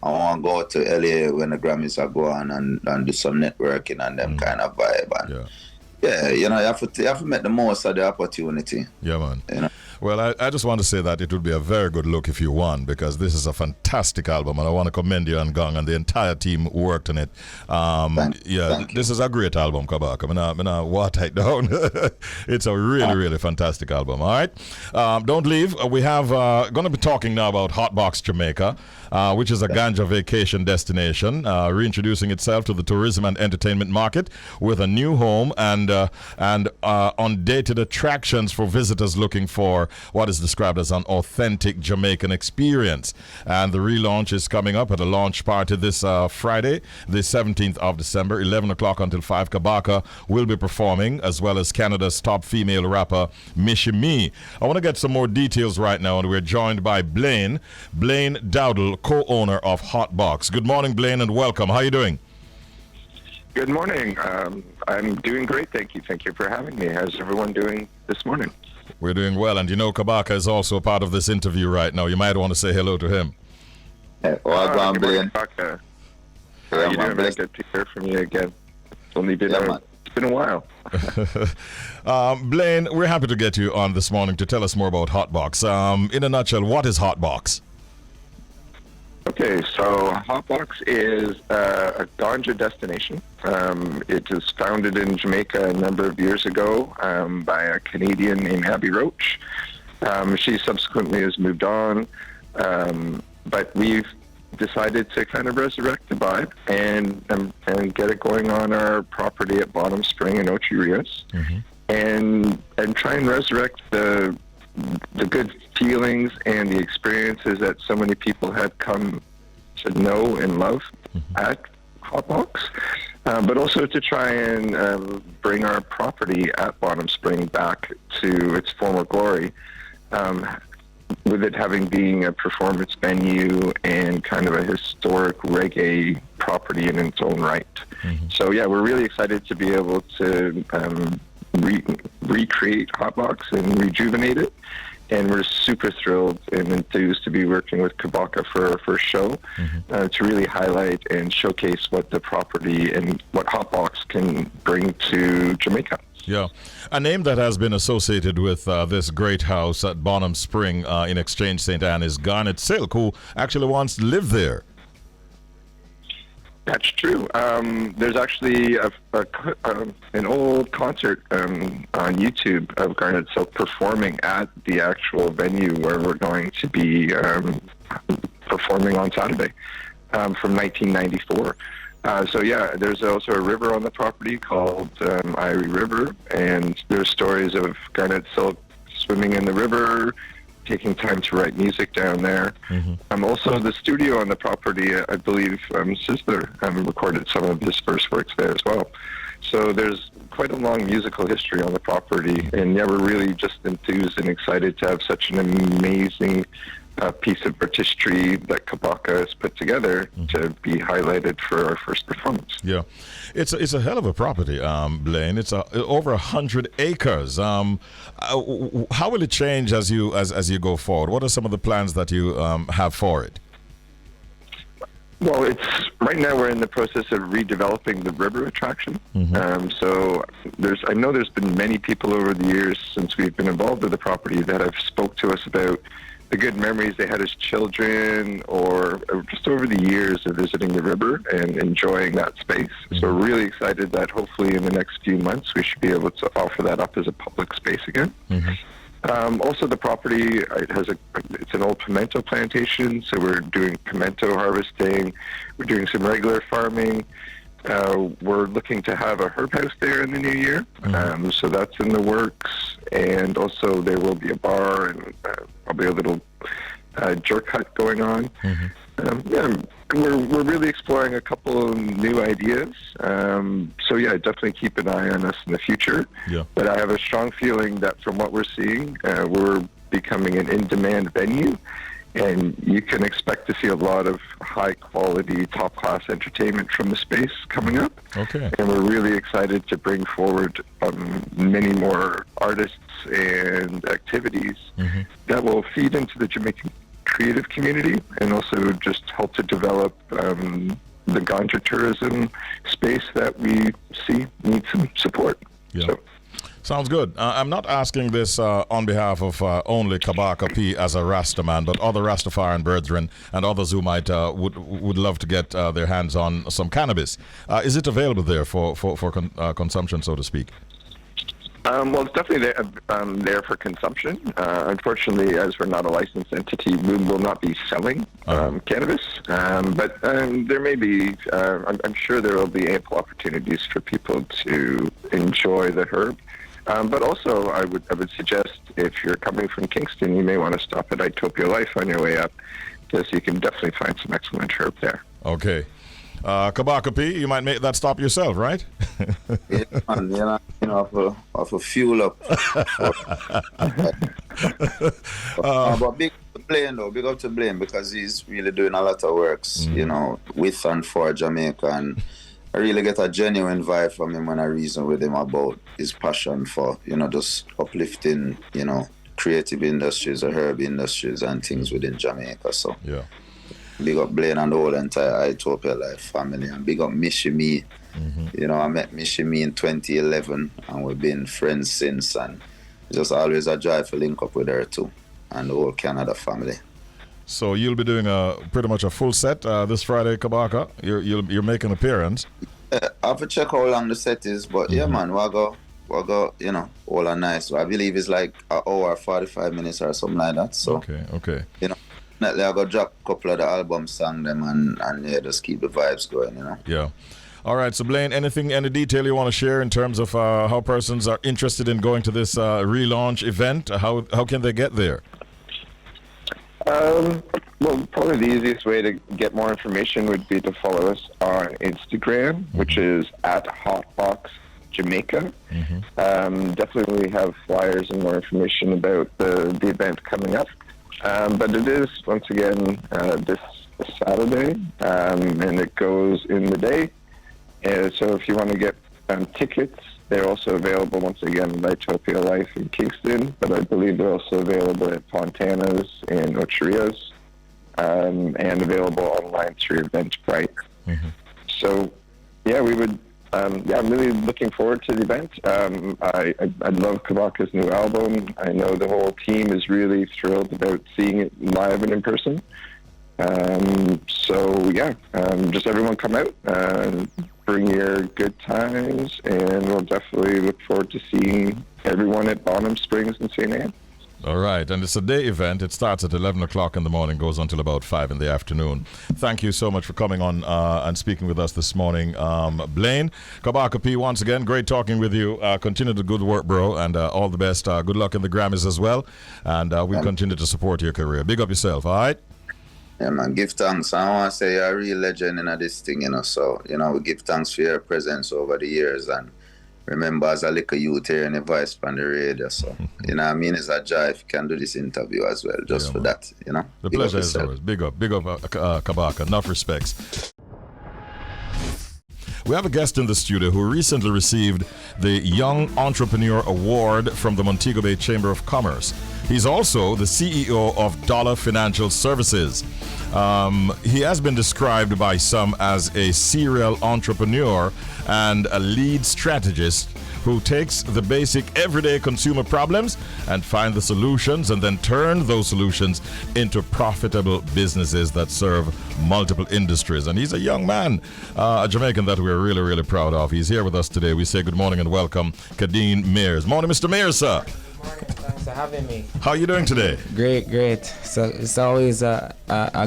I want to go to LA when the Grammys are going and do some networking and them kind of vibe. And you have to make the most of the opportunity. Yeah, man. You know? Well, I just want to say that it would be a very good look if you won, because this is a fantastic album, and I want to commend you and Gong and the entire team who worked on it. Thank you. This is a great album, Kabaka. I'm not water it down. It's a really fantastic album. All right, don't leave. We have going to be talking now about HotBox Jamaica, which is a ganja vacation destination, reintroducing itself to the tourism and entertainment market with a new home and undated attractions for visitors looking for what is described as an authentic Jamaican experience. And the relaunch is coming up at a launch party this Friday, the 17th of December, 11 o'clock until 5. Kabaka will be performing, as well as Canada's top female rapper, Mishi Me. I want to get some more details right now, and we're joined by Blaine Dowdle, co-owner of HotBox. Good morning, Blaine, and welcome. How are you doing? Good morning. I'm doing great, thank you. Thank you for having me. How's everyone doing this morning? We're doing well, and you know Kabaka is also a part of this interview right now. You might want to say hello to him. Good morning, Kabaka. How are you doing? It's good to hear from you again. It's only been it's been a while. Blaine, we're happy to get you on this morning to tell us more about HotBox. In a nutshell, what is HotBox? Okay, so HotBox is a ganja destination. It was founded in Jamaica a number of years ago by a Canadian named Abby Roach. She subsequently has moved on, but we've decided to kind of resurrect the vibe and get it going on our property at Bottom Spring in Ochi Rios, and try and resurrect the good feelings and the experiences that so many people have come to know and love at HotBox, but also to try and bring our property at Bottom Spring back to its former glory, with it having being a performance venue and kind of a historic reggae property in its own right. So yeah, we're really excited to be able to recreate HotBox and rejuvenate it, and we're super thrilled and enthused to be working with Kabaka for our first show, to really highlight and showcase what the property and what HotBox can bring to Jamaica. Yeah, a name that has been associated with this great house at Bottom Spring in Exchange St. Anne is Garnet Silk, who actually wants to live there. That's true. There's actually an old concert on YouTube of Garnet Silk performing at the actual venue where we're going to be performing on Saturday, from 1994. So yeah, there's also a river on the property called Irie River, and there's stories of Garnet Silk swimming in the river, taking time to write music down there. Also, the studio on the property, I believe Sizzler recorded some of his first works there as well. So there's quite a long musical history on the property, and yeah, we're really just enthused and excited to have such an amazing piece of artistry that Kabaka has put together to be highlighted for our first performance. Yeah, it's a hell of a property, Blaine. It's over 100 acres. How will it change as you go forward? What are some of the plans that you have for it? Well, right now we're in the process of redeveloping the river attraction. So I know there's been many people over the years since we've been involved with the property that have spoke to us about the good memories they had as children, or just over the years of visiting the river and enjoying that space. So we're really excited that hopefully in the next few months we should be able to offer that up as a public space again. Also, the property, it's an old pimento plantation, so we're doing pimento harvesting. We're doing some regular farming. we're looking to have a herb house there in the new year. So that's in the works. And also there will be a bar and probably a little jerk hut going on. We're really exploring a couple of new ideas. So yeah, definitely keep an eye on us in the future. Yeah. But I have a strong feeling that from what we're seeing, we're becoming an in-demand venue. And you can expect to see a lot of high-quality, top-class entertainment from the space coming up. Okay. And we're really excited to bring forward many more artists and activities that will feed into the Jamaican creative community and also just help to develop the ganja tourism space that we see needs some support. Yeah. So, sounds good. I'm not asking this on behalf of only Kabaka P as a Rasta man, but other Rastafarian brethren and others who might would love to get their hands on some cannabis. Is it available there for consumption, so to speak? Well, it's definitely there for consumption. Unfortunately, as we're not a licensed entity, we will not be selling cannabis. But there may be, I'm sure there will be ample opportunities for people to enjoy the herb. But also, I would suggest if you're coming from Kingston, you may want to stop at Itopia Life on your way up, because you can definitely find some excellent herb there. Okay. Kabaka P, you might make that stop yourself, right? Yeah, man, of a fuel up. But big up to Blaine, though. Big up to Blaine, because he's really doing a lot of works, with and for Jamaica. And I really get a genuine vibe from him when I reason with him about his passion for, just uplifting, creative industries or herb industries and things within Jamaica. So yeah. Big up Blaine and the whole entire Utopia Life family, and big up Mishi Me. I met Mishi Me in 2011, and we've been friends since, and it's just always a joy to link up with her too, and the whole Canada family. So you'll be doing pretty much a full set this Friday, Kabaka. You're making an appearance. I have to check how long the set is, but yeah, man, we'll go, all are nice. I believe it's like an hour, 45 minutes or something like that. So okay. Definitely I go drop a couple of the album song them and yeah, just keep the vibes going, Yeah. All right, so Blaine, any detail you want to share in terms of how persons are interested in going to this relaunch event? How can they get there? Well, probably the easiest way to get more information would be to follow us on Instagram, which is at HotBox Jamaica. Definitely we have flyers and more information about the event coming up. But it is, once again, this Saturday, and it goes in the day. So if you want to get tickets, they're also available, once again, at Itopia Life in Kingston, but I believe they're also available at Fontana's and Ochi Rios, and available online through Eventbrite. So, yeah, we would... I'm really looking forward to the event. I love Kabaka's new album. I know the whole team is really thrilled about seeing it live and in person. Just everyone come out, bring your good times, and we'll definitely look forward to seeing everyone at Bonham Springs and St. Anne. All right, and it's a day event. It starts at 11 o'clock in the morning, goes until about 5 in the afternoon. Thank you so much for coming on and speaking with us this morning. Blaine, Kabaka P, once again, great talking with you. Continue the good work, bro, and all the best. Good luck in the Grammys as well, and we'll continue to support your career. Big up yourself, all right? Yeah, man, give thanks. I want to say you're a real legend in this thing, so, we give thanks for your presence over the years, and remember, as a little youth here in the voice on the radio, so, it's a joy if you can do this interview as well, just for that, The pleasure is ours. Big up, Kabaka. Enough respects. We have a guest in the studio who recently received the Young Entrepreneur Award from the Montego Bay Chamber of Commerce. He's also the CEO of Dolla Financial Services. He has been described by some as a serial entrepreneur and a lead strategist who takes the basic everyday consumer problems and find the solutions and then turn those solutions into profitable businesses that serve multiple industries. And he's a young man, a Jamaican that we're really, really proud of. He's here with us today. We say good morning and welcome, Kadeen Mairs. Morning, Mr. Mairs, sir. Morning, thanks. for having me. How are you doing today? Great. So it's always a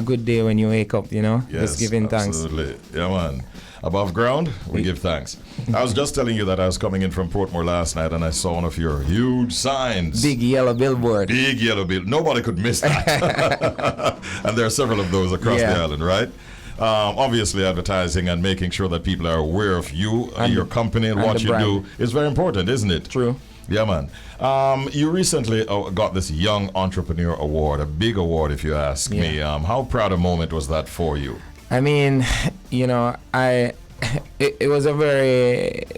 good day when you wake up, Yes, just giving thanks. Absolutely. Yeah, man. Above ground, we give thanks. I was just telling you that I was coming in from Portmore last night and I saw one of your huge signs. Big yellow billboard. Big yellow bill. Nobody could miss that. And there are several of those across the island, right? Obviously, advertising and making sure that people are aware of you, your company, and what you do is very important, isn't it? True. Yeah, man. You recently got this Young Entrepreneur Award, a big award, if you ask me. How proud a moment was that for you? I mean, it was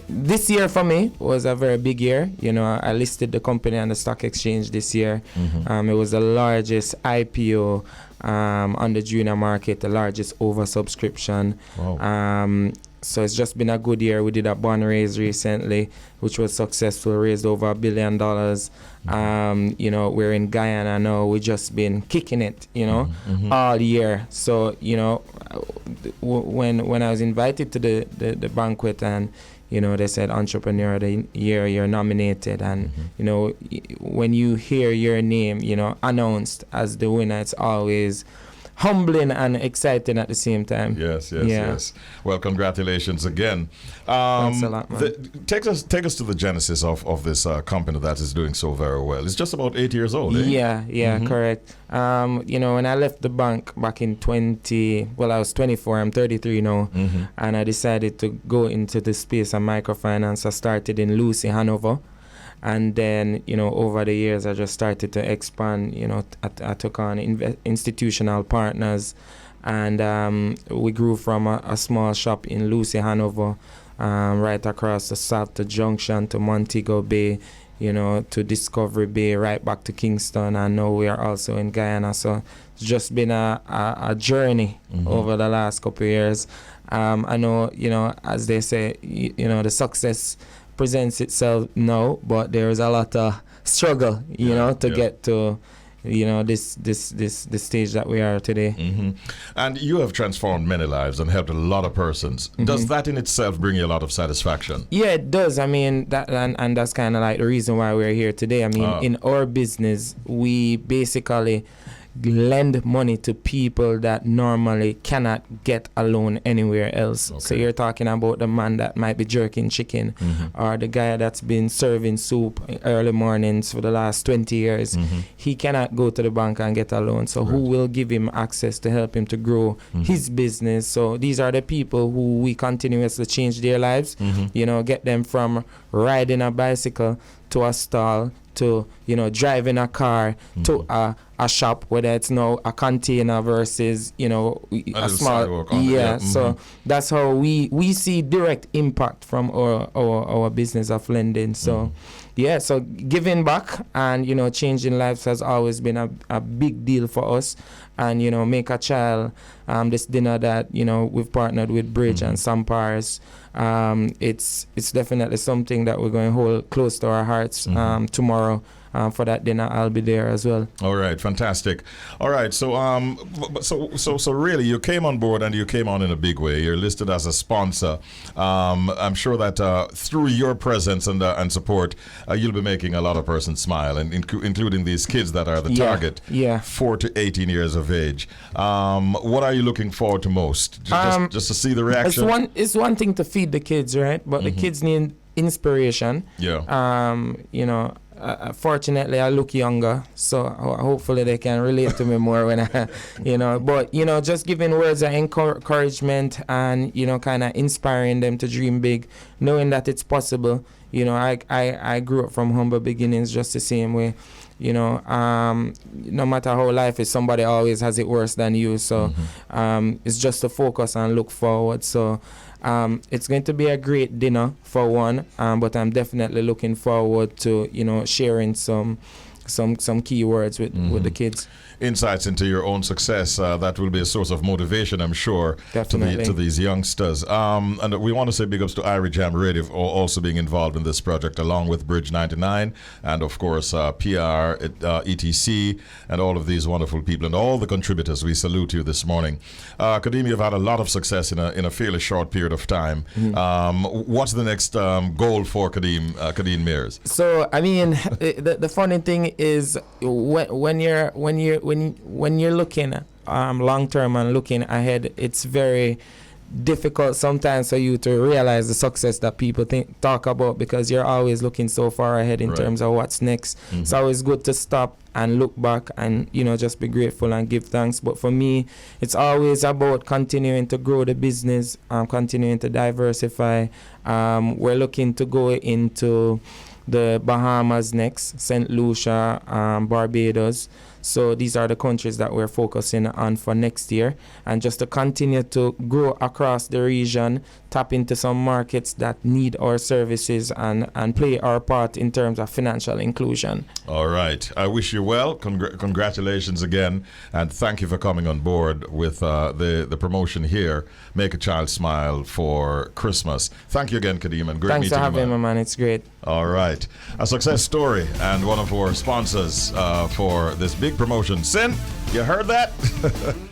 this year for me was a very big year. I listed the company on the stock exchange this year. It was the largest IPO on the junior market, the largest oversubscription. Wow. So it's just been a good year. We did a bond raise recently, which was successful, raised over $1 billion. We're in Guyana now. We've just been kicking it, all year. So, when I was invited to the banquet and, they said Entrepreneur of the Year, you're nominated. And, when you hear your name, announced as the winner, it's always humbling and exciting at the same time. Yes. Well, congratulations again. Thanks a lot, man. Take us to the genesis of this company that is doing so very well. It's just about 8 years old, eh? Yeah, correct. When I left the bank back in I was 24, I'm 33 now, and I decided to go into the space of microfinance. I started in Lucy, Hanover. And then, over the years, I just started to expand. I took on institutional partners, and we grew from a small shop in Lucy, Hanover, right across the South to Junction to Montego Bay, to Discovery Bay, right back to Kingston. And now we are also in Guyana. So it's just been a journey over the last couple of years. I know, as they say, the success presents itself now, but there is a lot of struggle, to get to, this stage that we are today. And you have transformed many lives and helped a lot of persons. Does that in itself bring you a lot of satisfaction? Yeah, it does. I mean, that and that's kind of like the reason why we're here today. I mean, in our business, we basically lend money to people that normally cannot get a loan anywhere else. So you're talking about the man that might be jerking chicken, or the guy that's been serving soup early mornings for the last 20 years. He cannot go to the bank and get a loan. So who will give him access to help him to grow his business? So these are the people who we continuously change their lives, get them from riding a bicycle to a stall, to driving a car, to a shop, whether it's now a container versus a small So that's how we see direct impact from our business of lending. So so giving back and changing lives has always been a big deal for us. And Make a Child, this dinner that we've partnered with Bridge and Sampars, it's definitely something that we're going to hold close to our hearts. Tomorrow for that dinner, I'll be there as well. All right, fantastic. All right, so really, you came on board and you came on in a big way. You're listed as a sponsor. I'm sure that through your presence and support, you'll be making a lot of persons smile, and including these kids that are the target, 4 to 18 years of age. What are you looking forward to most? Just to see the reaction? It's one thing to feed the kids, right? But the kids need inspiration. Fortunately, I look younger, so hopefully they can relate to me more when I, but just giving words of encouragement and kind of inspiring them to dream big, knowing that it's possible. I grew up from humble beginnings just the same way. No matter how life is, somebody always has it worse than you. So it's just to focus and look forward. So it's going to be a great dinner for one, but I'm definitely looking forward to sharing some key words with the kids. insights into your own success. That will be a source of motivation, I'm sure, to these youngsters. And we want to say big ups to Irie Jam Radio for also being involved in this project, along with Bridge 99, and of course PR, ETC, and all of these wonderful people and all the contributors. We salute you this morning. Kadeen, you've had a lot of success in a fairly short period of time. What's the next goal for Kadeen Mairs? So I mean, the funny thing is when you're looking long term and looking ahead, it's very difficult sometimes for you to realize the success that people talk about, because you're always looking so far ahead in terms of what's next. It's always good to stop and look back and, you know, just be grateful and give thanks. But for me, it's always about continuing to grow the business, continuing to diversify. We're looking to go into the Bahamas next, St. Lucia, Barbados. So these are the countries that we're focusing on for next year, and just to continue to grow across the region, tap into some markets that need our services, and play our part in terms of financial inclusion. All right. I wish you well. Congratulations again, and thank you for coming on board with the promotion here, Make a Child Smile for Christmas. Thank you again, Kadeen, and great Thanks meeting you. Thanks for having me, man. It's great. All right. A success story and one of our sponsors for this big promotion. Sin, you heard that?